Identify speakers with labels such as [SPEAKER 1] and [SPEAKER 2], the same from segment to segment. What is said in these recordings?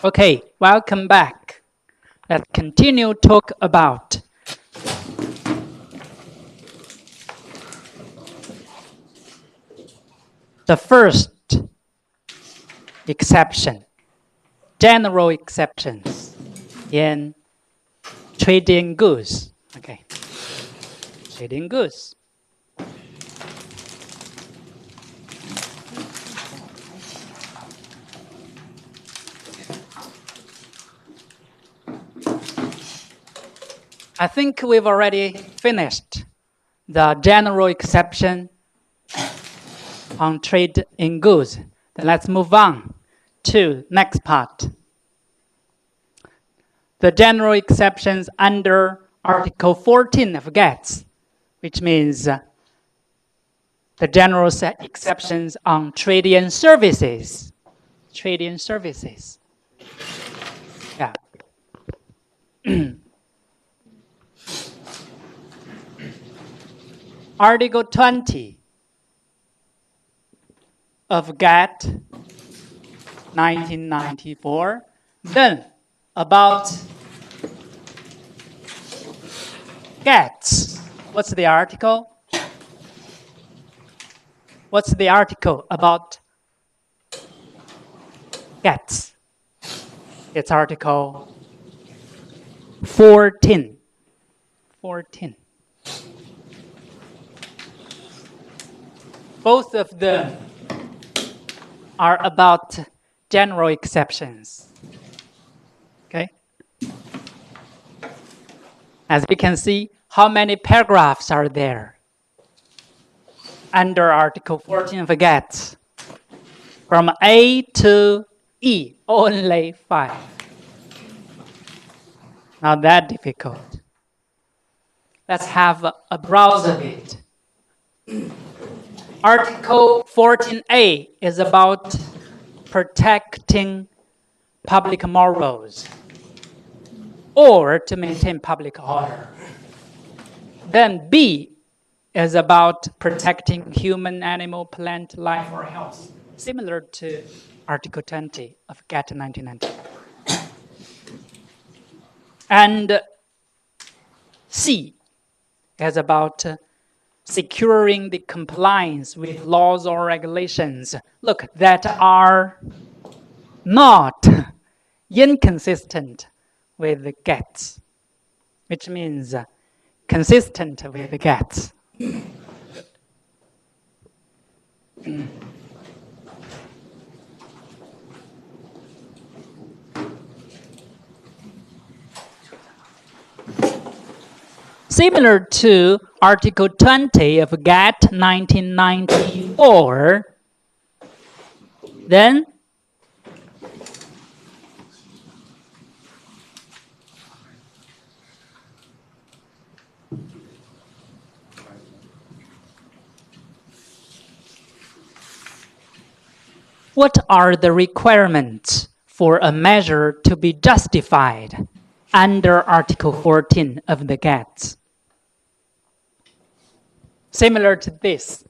[SPEAKER 1] Okay, welcome back. Let's continue talk about the first exception, general exceptions in trading goods. Okay, trading goods. I think we've already finished the general exception on trade in goods. Then let's move on to next part. The general exceptions under Article 14 of GATS, which means the general exceptions on trade in services. Trade in services. Yeah. Article 20 of GATT 1994. Then about GATS. What's the article? What's the article about GATS? It's Article 14. 14. Both of them are about general exceptions. Okay? As we can see, how many paragraphs are there under Article 14 of GATT? From A to E, only 5. Not that difficult. Let's have a browse of it. Article 14A is about protecting public morals or to maintain public order. Then B is about protecting human, animal, plant, life, or health, similar to Article 20 of GATT 1990. And C is about securing the compliance with laws or regulations, look, that are not inconsistent with the GATS, which means consistent with the GATS. Similar to Article 20 of GATT 1994, then what are the requirements for a measure to be justified under Article 14 of the GATS? Similar to this.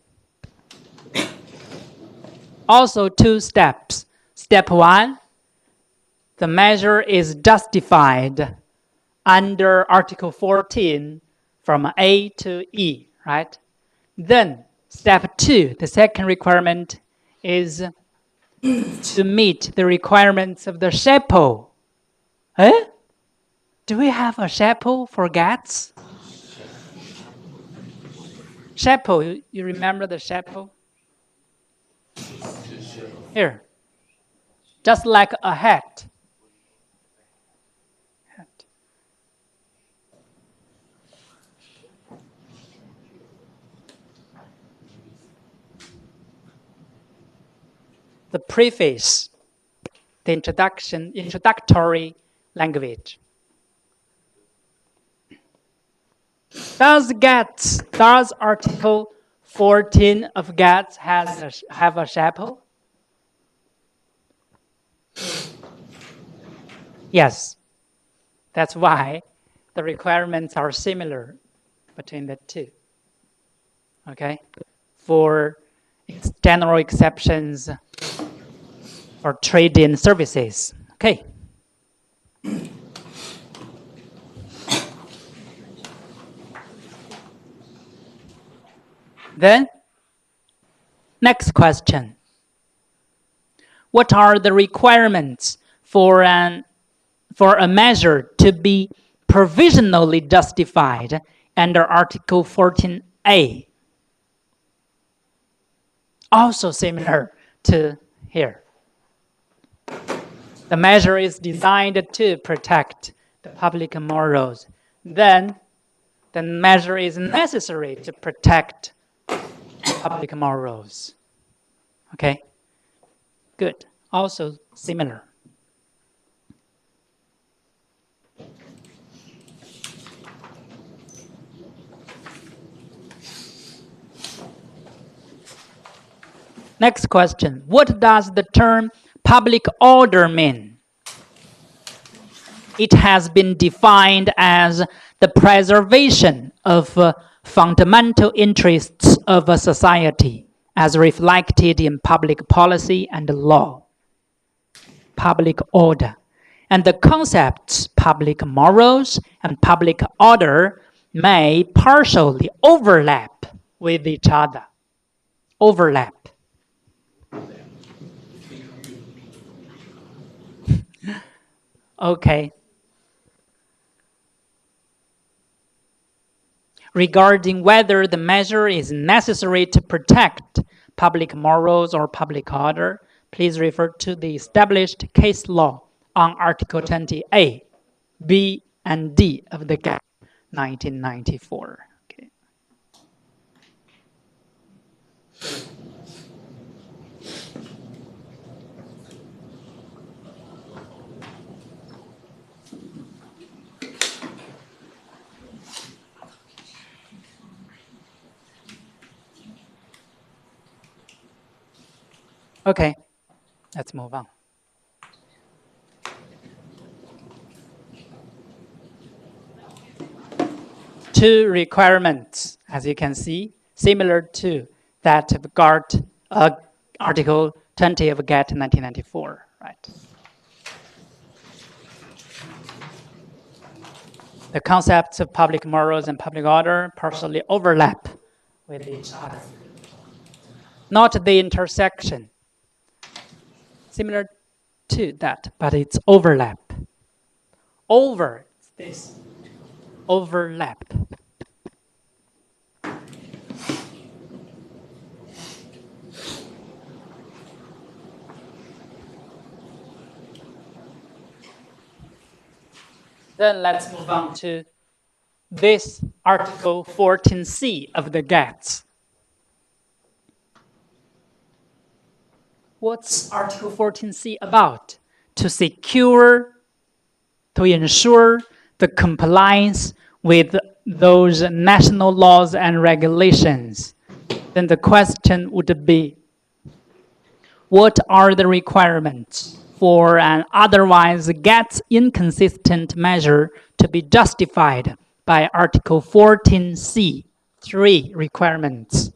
[SPEAKER 1] Also 2 steps. Step 1, the measure is justified under Article 14 from A to E, right? Then step 2, the second requirement is to meet the requirements of the SHAPO. Eh? Do we have a SHAPO for GATS? SHAPO, you remember the SHAPO? Here, just like a hat. The preface, the introductory language. Does Article 14 of GATS have a SHAPO? Yes. That's why the requirements are similar between the two. Okay? For general exceptions for trade in services. Okay. Then, next question. What are the requirements for a measure to be provisionally justified under Article 14A? Also similar to here. The measure is designed to protect the public morals. Then the measure is necessary to protect public morals. Okay? Good. Also similar. Next question. What does the term public order mean? It has been defined as the preservation of fundamental interests of a society as reflected in public policy and law. Public order. And the concepts public morals and public order may partially overlap with each other. Overlap. Okay. Regarding whether the measure is necessary to protect public morals or public order, please refer to the established case law on Article 20A, B, and D of the GATT 1994. Okay. Okay, let's move on. Two requirements, as you can see, similar to that of Article 20 of GATT 1994, right? The concepts of public morals and public order partially overlap with each other. Not the intersection. Similar to that, but it's overlap. Over this. Overlap. Then let's move on to this Article 14C of the GATT. What's Article 14C about? To ensure the compliance with those national laws and regulations. Then the question would be, what are the requirements for an otherwise GATT inconsistent measure to be justified by Article 14C? 3 requirements.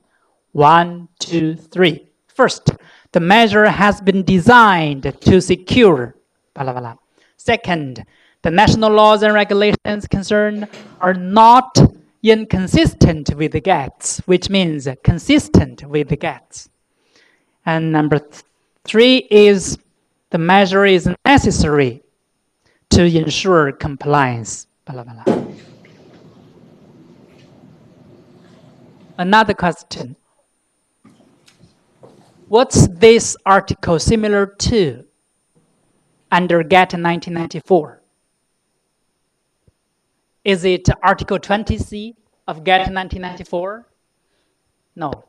[SPEAKER 1] 1, 2, 3. First, the measure has been designed to secure. Blah, blah, blah. Second, the national laws and regulations concerned are not inconsistent with the GATT, which means consistent with the GATT. And number 3 is the measure is necessary to ensure compliance. Blah, blah, blah. Another question. What's this article similar to under GATT 1994? Is it Article 20C of GATT 1994? No.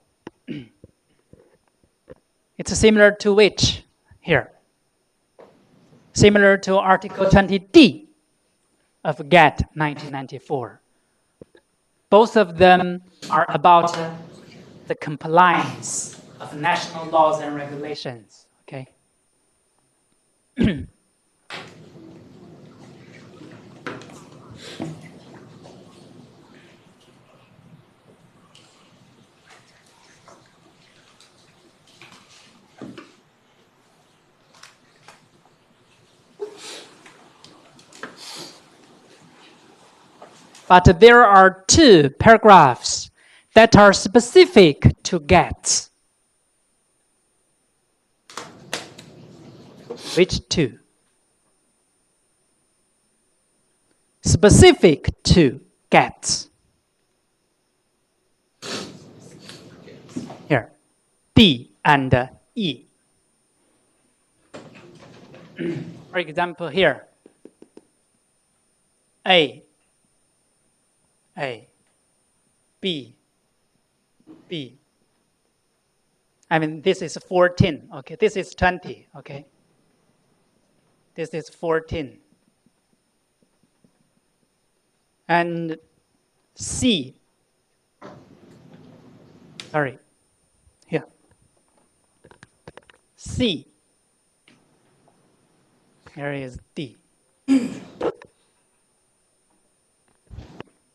[SPEAKER 1] It's similar to which here? Similar to Article 20D of GATT 1994. Both of them are about the compliance of national laws and regulations, okay? But there are 2 paragraphs that are specific to gets. Which two? Specific to gets. Here, D and E. For example, here, A, B, B. I mean, this is 14, okay? This is 20, okay? This is 14. And C, sorry, here. C, here is D.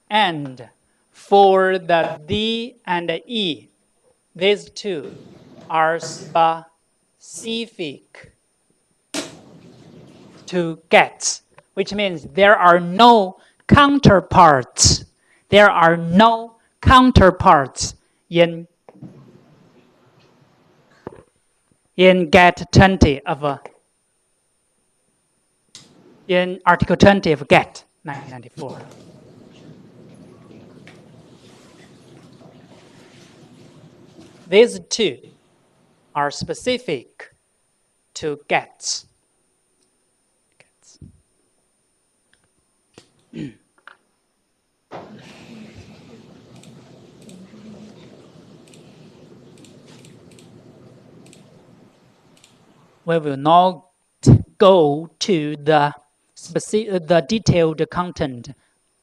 [SPEAKER 1] And for the D and E, these two are specific to gets, which means there are no counterparts. There are no counterparts in get 20 of in Article 20 of GET 1994. These two are specific to gets. We will not go to the detailed content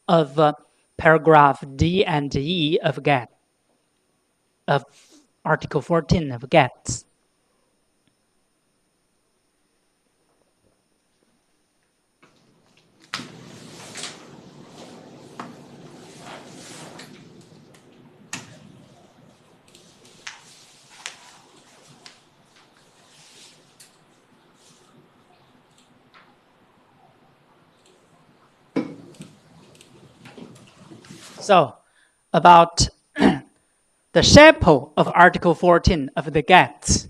[SPEAKER 1] of paragraph D and E of GET, of Article 14 of GET. So, about the chapel of Article 14 of the GET,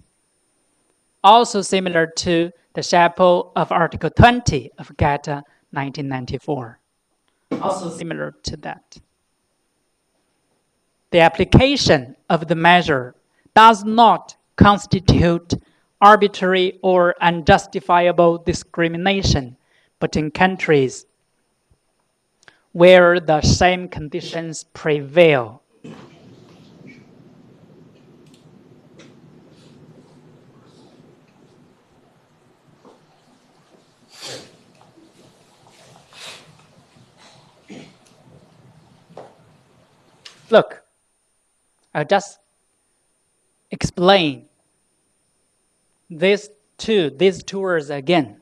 [SPEAKER 1] also similar to the chapel of Article 20 of GET 1994, also similar to that. The application of the measure does not constitute arbitrary or unjustifiable discrimination between countries where the same conditions prevail. Look, I'll just explain these two words again.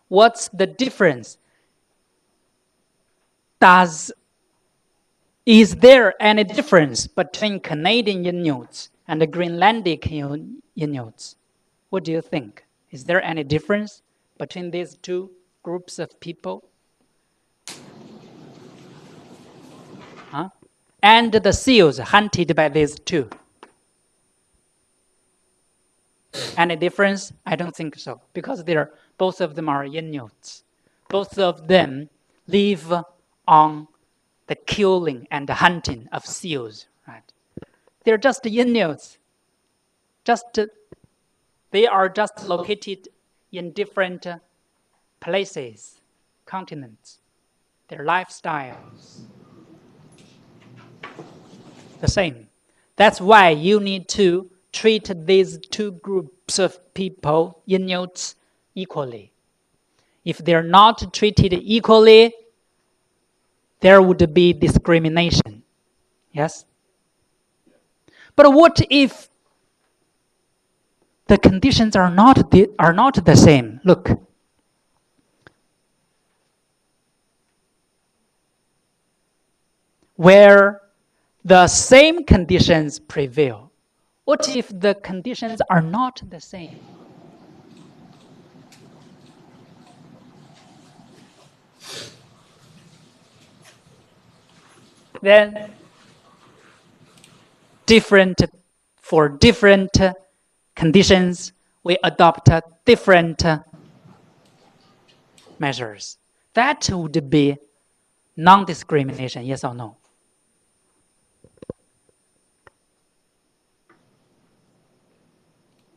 [SPEAKER 1] What's the difference? Is there any difference between Canadian Inuits and the Greenlandic Inuits? What do you think? Is there any difference between these two groups of people? Huh? And the seals hunted by these two. Any difference? I don't think so, because both of them are Inuits. Both of them live on the killing and the hunting of seals. Right? They're just Inuits. They are just located in different places, continents. Their lifestyles the same. That's why you need to treat these two groups of people, Inuits, equally. If they're not treated equally, there would be discrimination. Yes? But what if the conditions are not the same? Look. Where the same conditions prevail. What if the conditions are not the same? Then for different conditions, we adopt different measures. That would be non-discrimination, yes or no?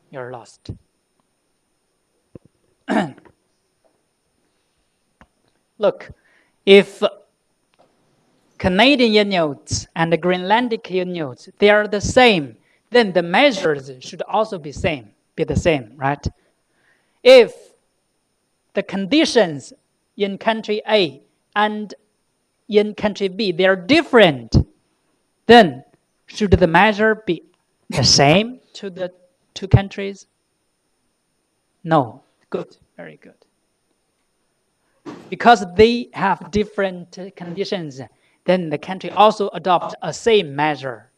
[SPEAKER 1] You're lost. Look, if Canadian Inuits and the Greenlandic Inuits, they are the same, then the measures should also be the same, right? If the conditions in country A and in country B, they are different, then should the measure be the same to the two countries? No. Good, very good. Because they have different conditions, then the country also adopts a same measure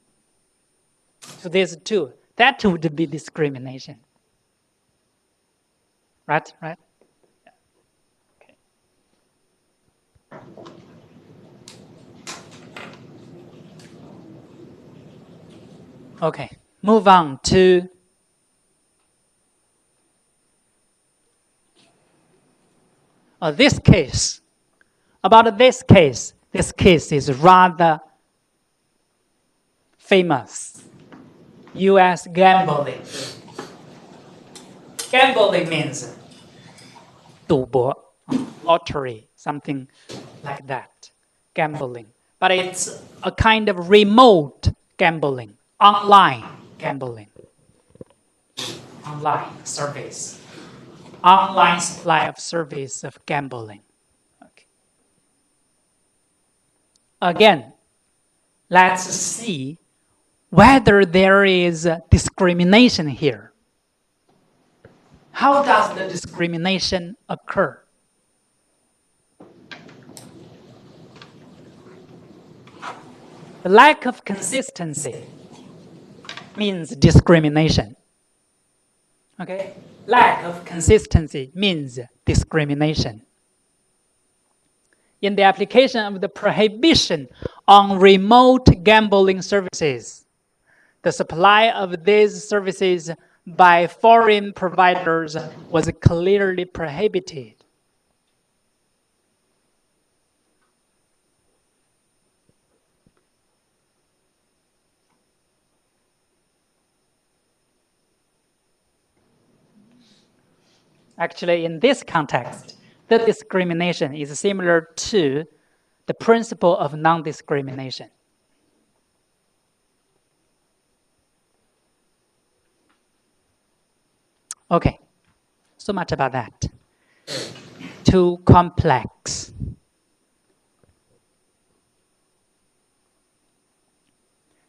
[SPEAKER 1] to these two. That would be discrimination. Right? Yeah. Okay. Okay, move on to this case. About this case is rather famous. U.S. gambling. Gambling means 赌博, lottery, something like that. Gambling. But it's a kind of remote gambling, online gambling. Online service. Online supply of service of gambling. Okay. Again, let's see whether there is discrimination here. How does the discrimination occur? The lack of consistency means discrimination. Okay? Lack of consistency means discrimination. In the application of the prohibition on remote gambling services, the supply of these services by foreign providers was clearly prohibited. Actually, in this context, the discrimination is similar to the principle of non-discrimination. Okay, so much about that. Too complex.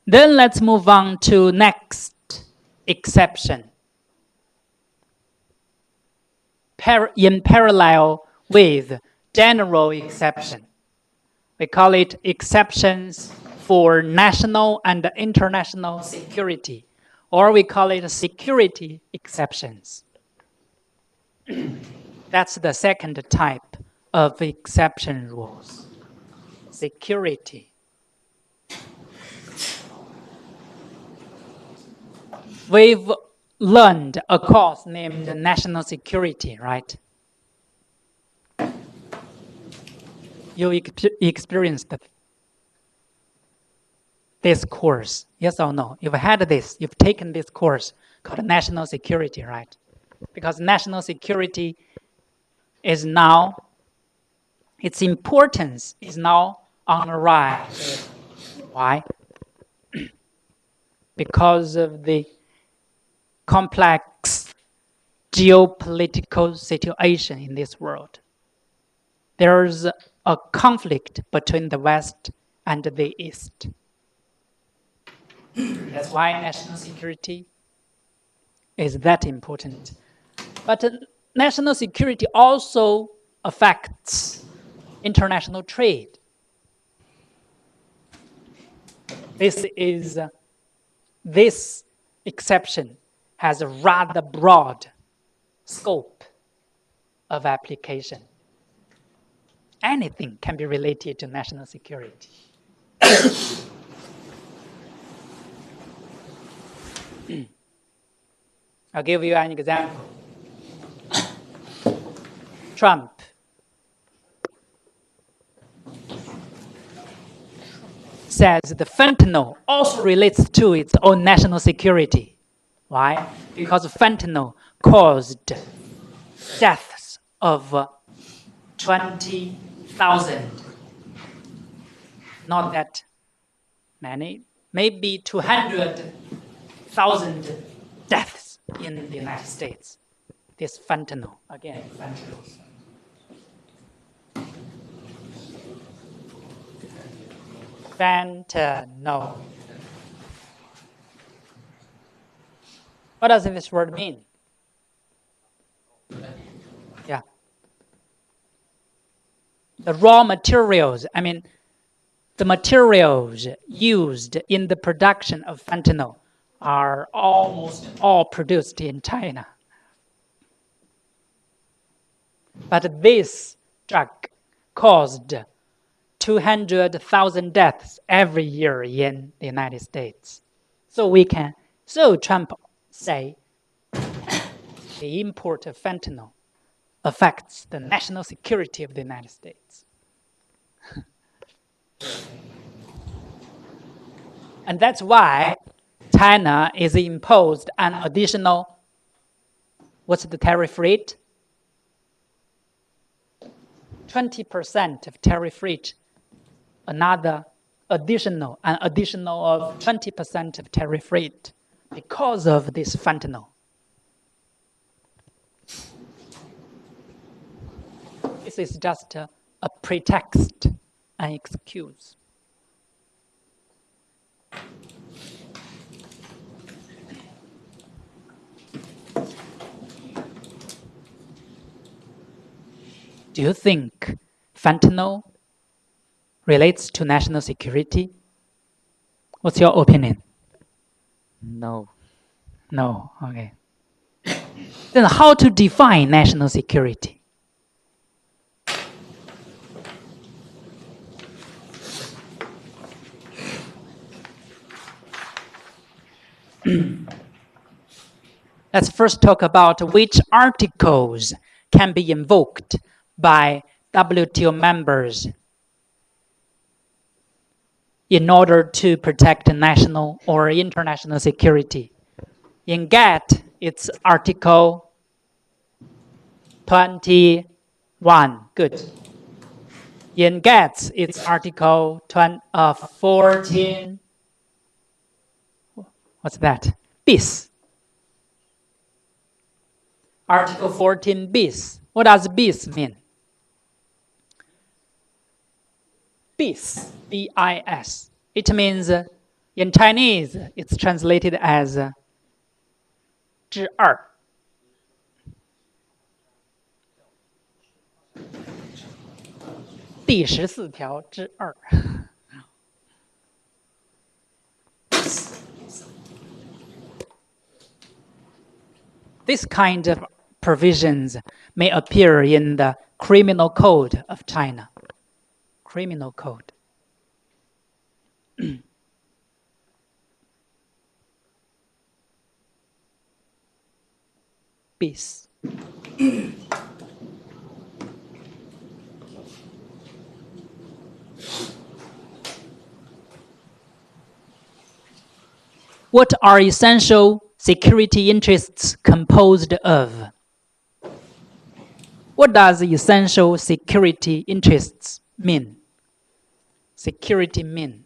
[SPEAKER 1] Then let's move on to next exception. In parallel with general exception. We call it exceptions for national and international security, or we call it security exceptions. That's the second type of exception rules. Security. We've learned a course named national security, right? You experienced this course, yes or no? You've had this, you've taken this course called national security, right? Because national security is now, its importance is now on the rise. Why? Because of the complex geopolitical situation in this world. There's a conflict between the West and the East. That's why national security is that important. But national security also affects international trade. This exception has a rather broad scope of application. Anything can be related to national security. I'll give you an example. Trump says the fentanyl also relates to its own national security. Why? Because fentanyl caused deaths of 20,000. Not that many, maybe 200,000 deaths in the United States. This fentanyl, again, fentanyl. Fentanyl. What does this word mean? Yeah. The raw materials, the materials used in the production of fentanyl are almost all produced in China. But this drug caused 200,000 deaths every year in the United States. So Trump say the import of fentanyl affects the national security of the United States. And that's why China is imposed an additional, what's the tariff rate? 20% of tariff rate, an additional of 20% of tariff rate because of this fentanyl. This is just a pretext, an excuse. Do you think fentanyl relates to national security? What's your opinion?
[SPEAKER 2] No.
[SPEAKER 1] No, okay. Then how to define national security? Let's first talk about which articles can be invoked by WTO members in order to protect national or international security. In GATT, it's Article 21. Good. In GATT, it's Article 14. What's that? Bis. Article 14 bis. What does bis mean? Bis, B-I-S. It means, in Chinese, it's translated as 之二.第14条之二. This kind of provisions may appear in the Criminal Code of China. Criminal Code. Bis. What are essential security interests composed of? What does essential security interests mean? Security mean?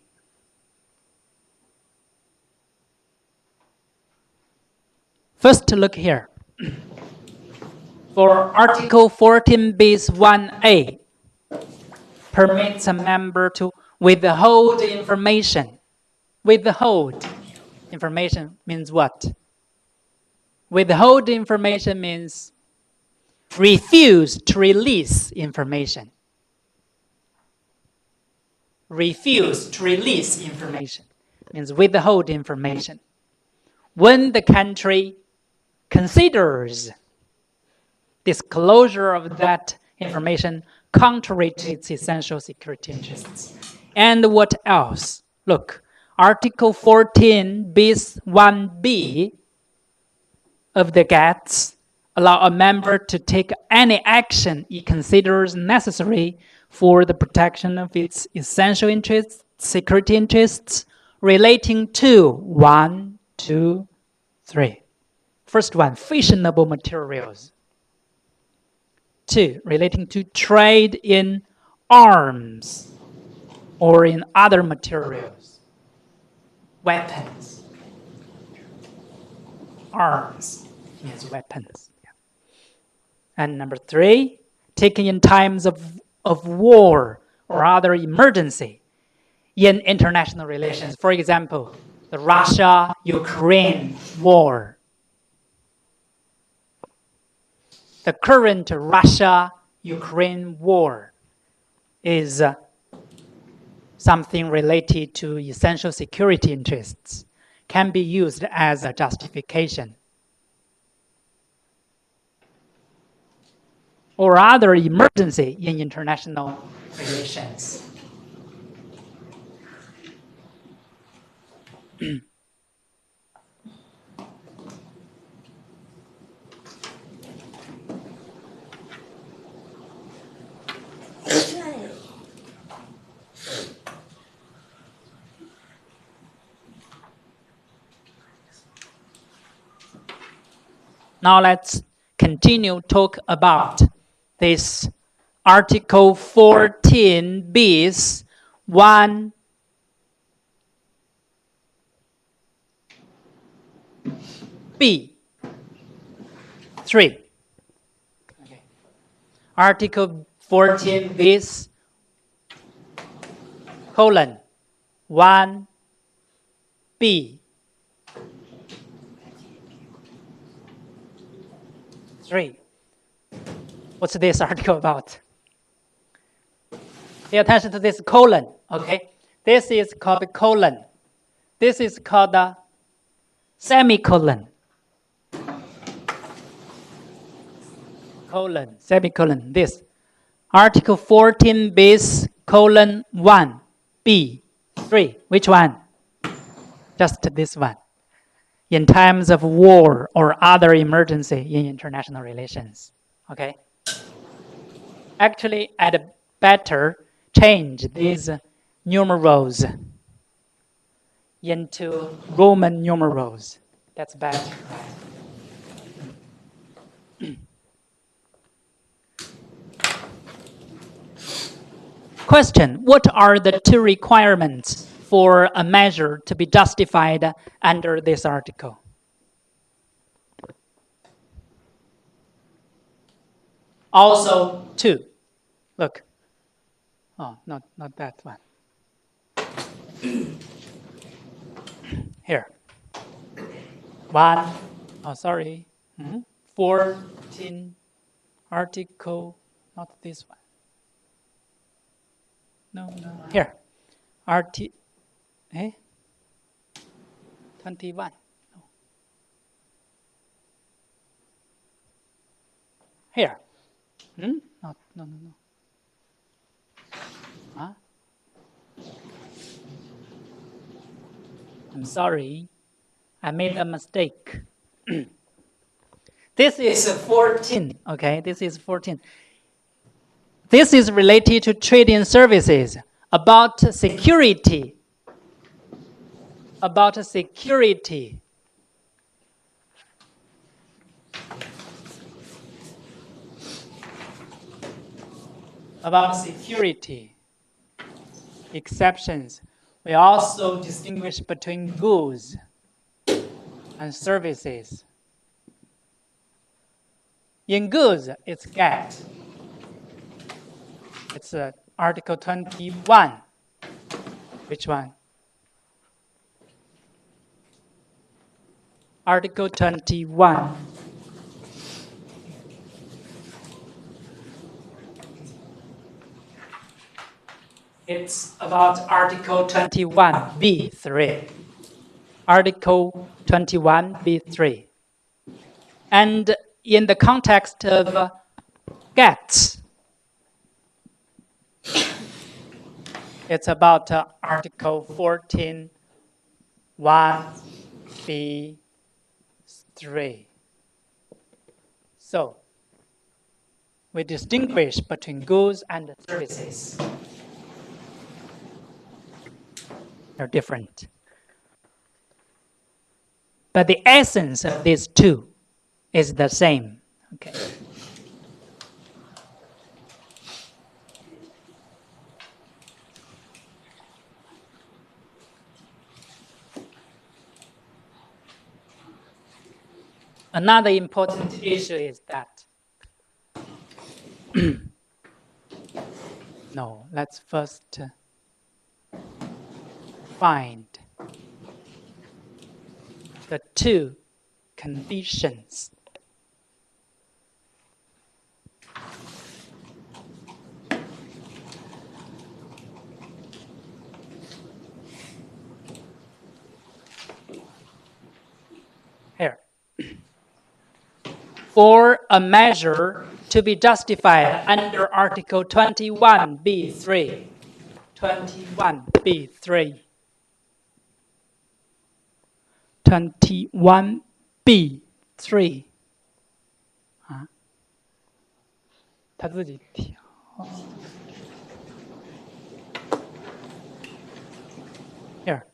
[SPEAKER 1] First, look here. For Article 14 bis 1A, permits a member to withhold information. Withhold information means what? Withhold information means refuse to release information. Refuse to release information means withhold information. When the country considers disclosure of that information contrary to its essential security interests. And what else? Look, Article 14 bis 1b of the GATS allow a member to take any action it considers necessary for the protection of its essential interests, security interests, relating to 1, 2, 3. First one, fissionable materials. 2, relating to trade in arms or in other materials. Weapons. Arms means weapons. And number 3, taken in times of war or other emergency in international relations. For example, the Russia-Ukraine war. The current Russia-Ukraine war is something related to essential security interests, can be used as a justification. Or other emergency in international relations. Now let's continue talk about this Article 14 bis 1 B 3. Okay. Article 14 bis colon 1 B 3. What's this article about? Pay attention to this colon, okay? This is called colon. This is called a semicolon. Colon, semicolon, this. Article 14 bis colon 1 B 3. Which one? Just this one. In times of war or other emergency in international relations. Okay? Actually, I'd better change these numerals into Roman numerals. That's better. Question: what are the two requirements for a measure to be justified under this article? Also, two. Look. Oh, not that one. Here. 1. Oh, sorry. 14 article, not this one. No. Here. 21. No. Here. No. Huh? I'm sorry. I made a mistake. This is 14. Okay, this is 14. This is related to trading services, about security. About security. About security. Exceptions. We also distinguish between goods and services. In goods, it's GATT. It's Article 21. Which one? Article 21. It's about Article 21b3. Article 21b3. And in the context of GATT, it's about Article 14 1B3. So we distinguish between goods and services. They're different. But the essence of these two is the same. Okay. Another important issue is that no, let's first find the two conditions. Here. For a measure to be justified under Article 21b3, 21b3, 21b3 啊，他自己调。Here,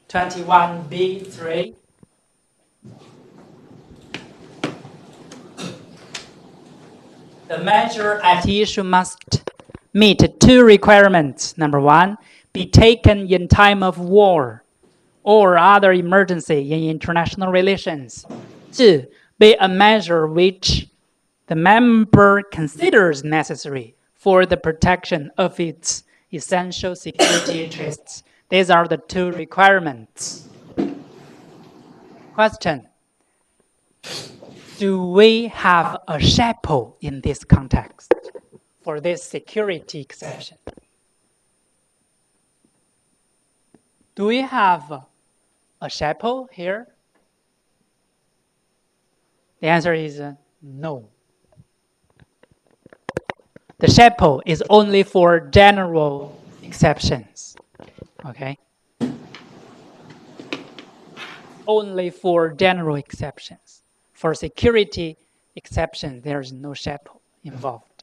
[SPEAKER 1] 21b3. The measure at issue must meet two requirements. Number one, be taken in time of war or other emergency in international relations. Two, be a measure which the member considers necessary for the protection of its essential security interests. These are the two requirements. Question. Do we have a chapeau in this context for this security exception? Do we have a chapeau here? The answer is no. The chapeau is only for general exceptions. Okay? Only for general exceptions. For security exception, there is no chapeau involved.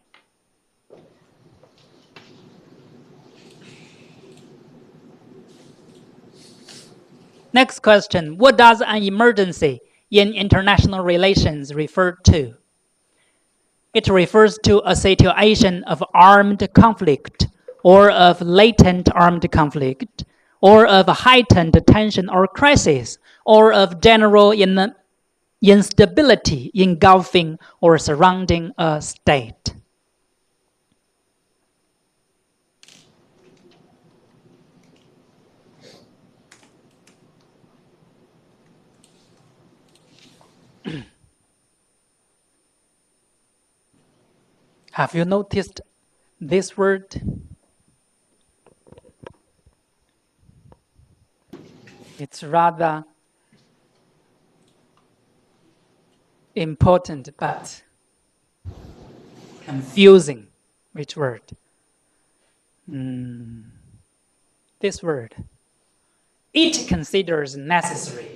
[SPEAKER 1] Next question. What does an emergency in international relations refer to? It refers to a situation of armed conflict or of latent armed conflict or of heightened tension or crisis or of general instability engulfing or surrounding a state. Have you noticed this word? It's rather important but confusing. Which word? This word. It considers necessary.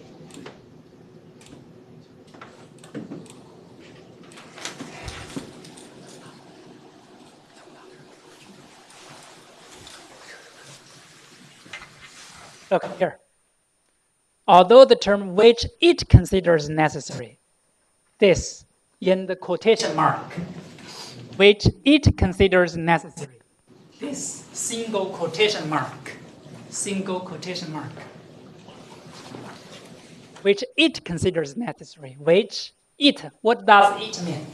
[SPEAKER 1] Look here. Although the term which it considers necessary, this in the quotation mark, which it considers necessary, this single quotation mark, which it considers necessary, which it, what does it mean?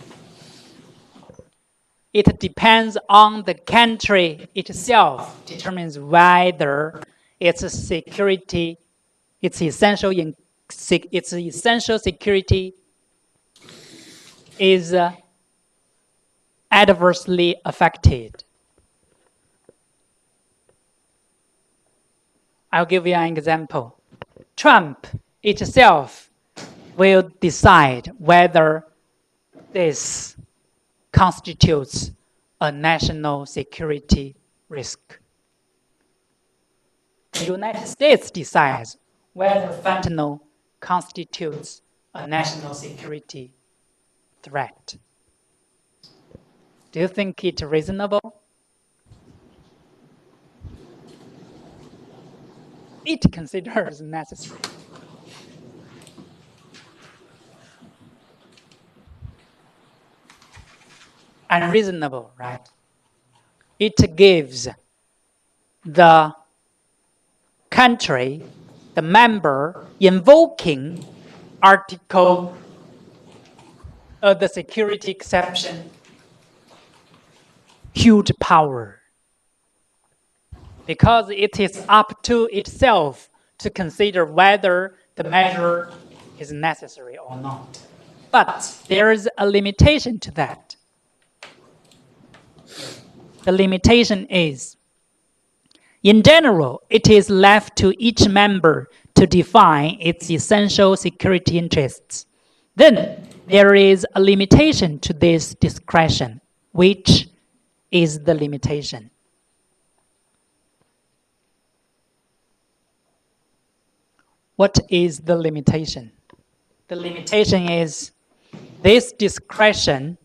[SPEAKER 1] It depends on the country itself, determines whether its security, its essential security is adversely affected. I'll give you an example. Trump itself will decide whether this constitutes a national security risk. The United States decides whether fentanyl constitutes a national security threat. Do you think it reasonable? It considers necessary. Unreasonable, right? It gives the country, the member, invoking article of the security exception, huge power. Because it is up to itself to consider whether the measure is necessary or not. But there is a limitation to that. The limitation is, in general, it is left to each member to define its essential security interests. Then there is a limitation to this discretion, which is the limitation. What is the limitation? The limitation is this discretion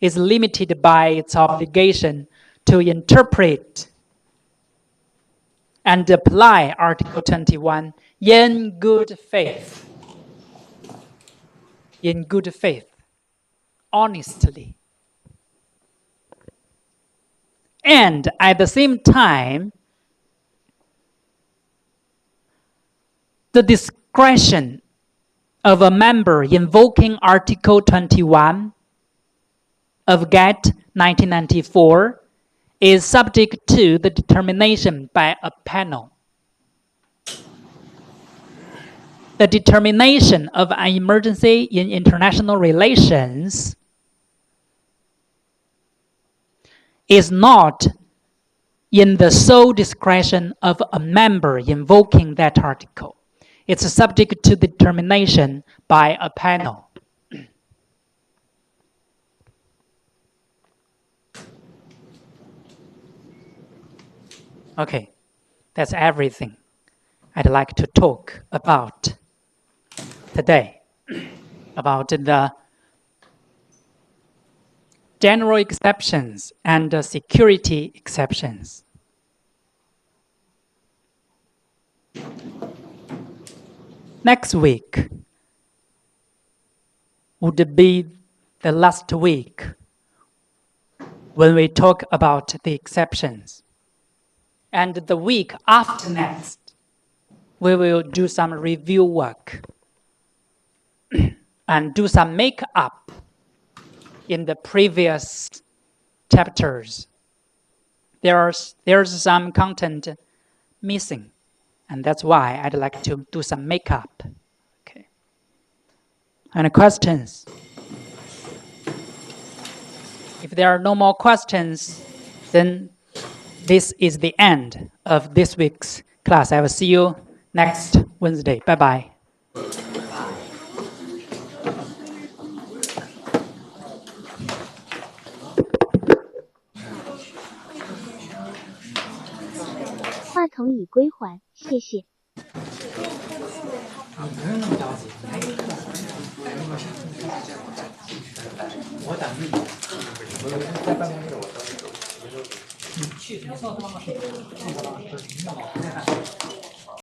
[SPEAKER 1] is limited by its obligation to interpret and apply Article 21 in good faith. In good faith, honestly. And at the same time, the discretion of a member invoking Article 21 of GATT 1994 is subject to the determination by a panel. The determination of an emergency in international relations is not in the sole discretion of a member invoking that article. It's subject to determination by a panel. Okay, that's everything I'd like to talk about today, about the general exceptions and the security exceptions. Next week would be the last week when we talk about the exceptions. And the week after next, we will do some review work and do some make-up in the previous chapters. There's some content missing, and that's why I'd like to do some make-up. Okay. Any questions? If there are no more questions, then this is the end of this week's class. I will see you next Wednesday. Bye-bye.
[SPEAKER 3] 话筒已归还，谢谢。
[SPEAKER 1] 不用那么着急，我等你。在办公室，你去，你送他办公室，送他办公室，你老婆在干。